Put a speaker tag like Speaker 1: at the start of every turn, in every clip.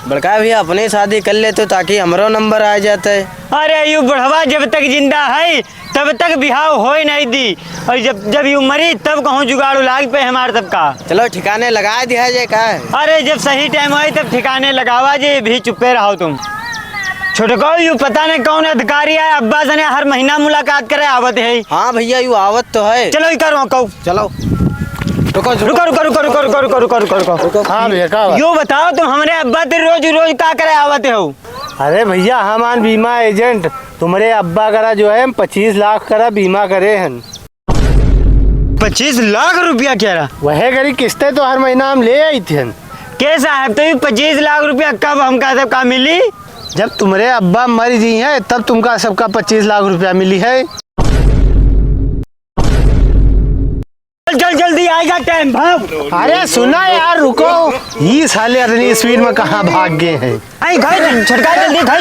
Speaker 1: बड़का भैया अपनी शादी कर ले तो ताकि हमारो नंबर आ जाता है।
Speaker 2: अरे यू बुढ़वा जब तक जिंदा है तब तक बिहाव हो ही नहीं दी, और जब यू मरी तब कहूँ जुगाड़ू लाग पे हमारे सबका।
Speaker 1: चलो ठिकाने लगा दिया जाए का है।
Speaker 2: अरे जब सही टाइम आए तब ठिकाने लगावा जे, भी चुप्पे रहो तुम। छोटको यू पता नहीं कौन अधिकारी है, अब्बा से हर महीना मुलाकात करे आवत है।
Speaker 1: हाँ भैया यू आवत तो है।
Speaker 2: चलो ही करो कहू।
Speaker 1: चलो
Speaker 2: रुको रुको रुको रुको रुको रुको रुको रुको रुको रुको।
Speaker 3: हाँ भैया का
Speaker 2: यू बताओ तुम हमारे अब्बा तेरे रोज रोज का करे आवत हो?
Speaker 3: अरे भैया हमान बीमा एजेंट तुम्हारे अब्बा करा जो है 25 लाख करा बीमा करे हैं।
Speaker 2: 25 लाख रुपया कह रहा?
Speaker 3: वह करी किस्तें तो हर महीना हम ले आई थे।
Speaker 2: के साहब तो 25 लाख रुपया कब हमका सबका मिली?
Speaker 3: जब तुम्हारे अब्बा मर जी हैं तब तुमका सबका 25 लाख रुपया मिली है।
Speaker 2: चल जल्दी आएगा टाइम भाग।
Speaker 3: अरे सुना यार रुको, ये साले इतनी स्पीड में कहाँ भाग गए हैं।
Speaker 2: आई घर छटका जल्दी घर।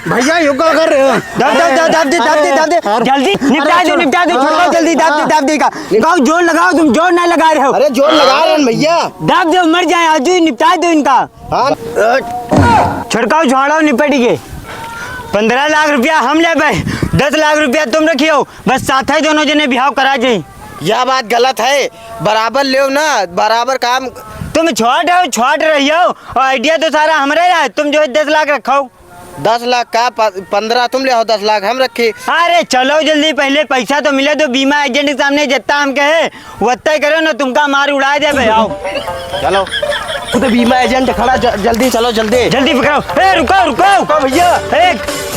Speaker 3: भैया यो क्या कर रहे हो?
Speaker 2: दाब दे जल्दी निपटा दो छोड़ो जल्दी दाब दे का। गाओ जोर लगाओ, तुम जोर नहीं लगा रहे हो।
Speaker 1: अरे जोर लगा रहे हैं भैया।
Speaker 2: दाब दो मर जाए, आज ही निपटा दो इनका। छिड़काओ झाड़ो निपट गए। 15 लाख रुपया हम ले पाए, 10 लाख रुपया तुम रखियो, बस साथ ही दोनों जने बिहाव करा जाए।
Speaker 1: यह बात गलत है, बराबर ले ना, बराबर काम।
Speaker 2: तुम छोट रहियो और आइडिया तो सारा हमारे रहा है। तुम जो है 10 लाख रखो।
Speaker 1: 10 लाख का 15 तुम ले आओ, 10 लाख हम रखे।
Speaker 2: अरे चलो जल्दी, पहले पैसा तो मिले तो बीमा एजेंट के सामने जितना हम कहे वत्ता ही करो ना, तुमका मार उड़ा दे भाई। आओ
Speaker 1: चलो खुद बीमा एजेंट खड़ा, जल्दी चलो जल्दी
Speaker 2: पकड़ो। ए रुको
Speaker 1: भैया।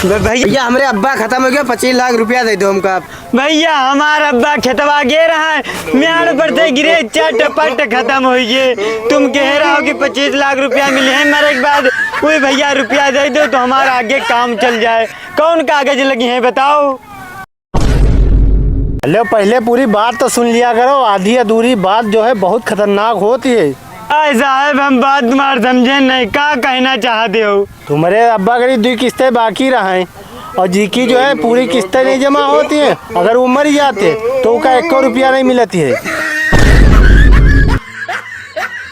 Speaker 1: भैया हमारे अब्बा खत्म हो गया, 25 लाख रुपया दे दो हमका।
Speaker 2: भैया हमारा अब्बा खेतवा गे रहा है, म्याड़ पड़ते गिरे चटपट खत्म हो गए। तुम कह रहे हो कि 25 लाख रुपया मिले हैं मरे के बाद। कोई भैया रुपया दे दो तो हमारा आगे काम चल जाए। कौन कागज लगी है बताओ?
Speaker 3: लो पहले पूरी बात तो सुन लिया करो, आधी अधूरी बात जो है बहुत खतरनाक होती है।
Speaker 2: साहब हम बात तुम्हार समझे नहीं, क्या कहना चाहते हो?
Speaker 3: तुम्हारे अब्बा की 2 किस्तें बाकी रहे और जी की जो है पूरी किस्तें नहीं जमा होती हैं। अगर वो मर जाते तो उसका 1 रुपया नहीं मिलती है।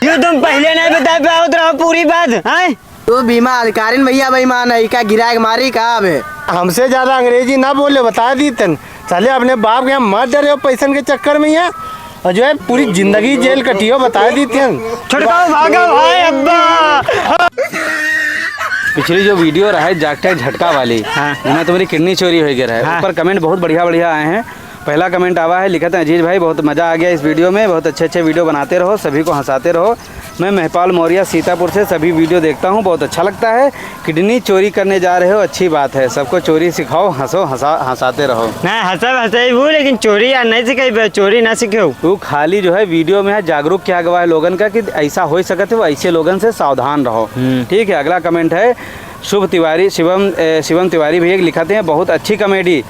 Speaker 2: ये तुम पहले नहीं बता पाओ तो पूरी बात है।
Speaker 1: तो बीमा अधिकारी भैया बेईमान है, क्या गिराए मारी कहा है?
Speaker 3: हमसे ज्यादा अंग्रेजी ना बोले, बता दी तन चले अपने बाप के यहाँ मत डरे हो पैसन के चक्कर में है, और जो है पूरी जिंदगी जेल कटियो बता दी थी।
Speaker 2: छुटकाओ भागो भाई अब्बा।
Speaker 4: पिछली जो वीडियो रहा है जागता झटका वाली, उसमें तुम्हारी किडनी चोरी हो गया है। ऊपर कमेंट बहुत बढ़िया आए हैं। पहला कमेंट आवा है, लिखा था अजीज भाई बहुत मज़ा आ गया इस वीडियो में, बहुत अच्छे वीडियो बनाते रहो, सभी को हंसाते रहो। मैं महपाल मौर्य सीतापुर से सभी वीडियो देखता हूँ, बहुत अच्छा लगता है। किडनी चोरी करने जा रहे हो, अच्छी बात है, सबको चोरी सिखाओ, हंसो हंसाते रहो।
Speaker 2: नहीं हंसे वो, लेकिन चोरी यार नहीं सिखाई, चोरी ना सीखे।
Speaker 4: तू खाली जो है वीडियो में है जागरूक किया गया है लोगन का कि ऐसा हो सकते हो, ऐसे लोगन से सावधान रहो। ठीक है। अगला कमेंट है शुभ तिवारी, शिवम तिवारी भैया लिखाते हैं बहुत अच्छी कॉमेडी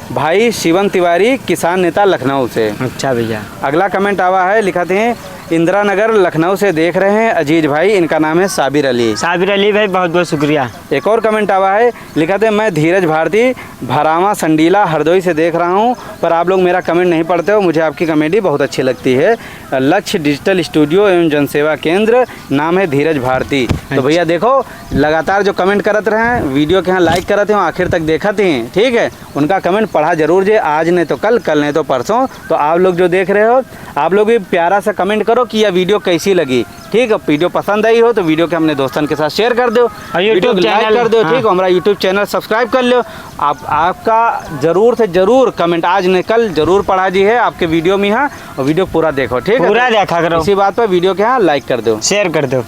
Speaker 4: भाई, शिवम तिवारी किसान नेता लखनऊ से।
Speaker 2: अच्छा भैया।
Speaker 4: अगला कमेंट आवा है, लिखाते हैं इंदिरा नगर लखनऊ से देख रहे हैं अजीज भाई, इनका नाम है साबिर अली।
Speaker 2: साबिर अली भाई बहुत बहुत शुक्रिया।
Speaker 4: एक और कमेंट आवा है, लिखाते हैं मैं धीरज भारती भरावा संडीला हरदोई से देख रहा हूं, पर आप लोग मेरा कमेंट नहीं पढ़ते हो, मुझे आपकी कॉमेडी बहुत अच्छी लगती है। लक्ष्य डिजिटल स्टूडियो एवं जनसेवा केंद्र, नाम है धीरज भारती। तो भैया देखो लगातार जो कमेंट करते रहे, वीडियो के यहाँ लाइक करते हो, आखिर तक देखते हैं। ठीक है, उनका कमेंट पढ़ा जरूर जे, आज नहीं तो कल नहीं तो परसों। तो आप लोग जो देख रहे हो, आप लोग भी प्यारा सा कमेंट करो कि यह वीडियो कैसी लगी। ठीक है, वीडियो पसंद आई हो तो वीडियो के अपने दोस्तों के साथ शेयर कर दो, यूट्यूब लाइक कर दो। ठीक है, हमारा यूट्यूब चैनल सब्सक्राइब कर लो। आपका जरूर से जरूर कमेंट आज नहीं कल जरूर पढ़ा जी है आपके वीडियो में, यहाँ और वीडियो पूरा देखो। ठीक है,
Speaker 2: पूरा देखा करो,
Speaker 4: इसी बात पर वीडियो के यहाँ लाइक कर दो,
Speaker 2: शेयर कर दो।